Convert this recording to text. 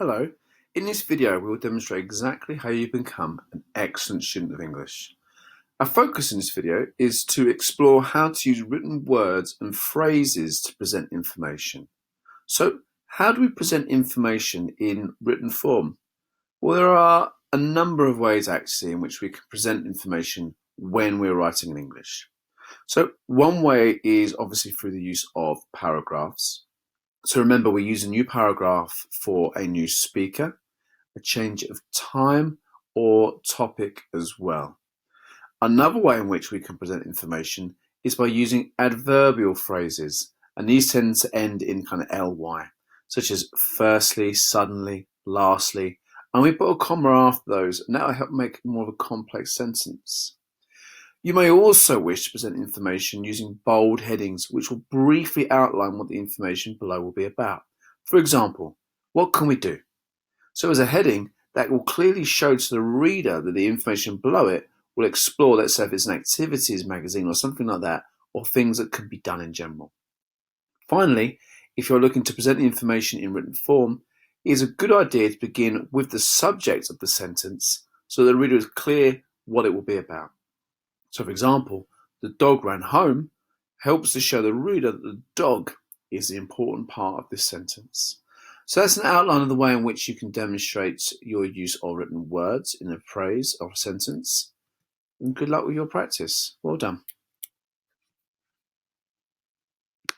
Hello, in this video we will demonstrate exactly how you become an excellent student of English. Our focus in this video is to explore how to use written words and phrases to present information. So, how do we present information in written form? Well, there are a number of ways actually in which we can present information when we're writing in English. So, one way is obviously through the use of paragraphs. So remember, we use a new paragraph for a new speaker, a change of time or topic as well. Another way in which we can present information is by using adverbial phrases, and these tend to end in kind of ly, such as firstly, suddenly, lastly, and we put a comma after those, and that will help make more of a complex sentence. You may also wish to present information using bold headings, which will briefly outline what the information below will be about. For example, what can we do? So as a heading, that will clearly show to the reader that the information below it will explore, let's say if it's an activities magazine or something like that, or things that can be done in general. Finally, if you're looking to present the information in written form, it is a good idea to begin with the subject of the sentence so the reader is clear what it will be about. So for example, the dog ran home helps to show the reader that the dog is the important part of this sentence. So that's an outline of the way in which you can demonstrate your use of written words in a phrase or a sentence. And good luck with your practice. Well done.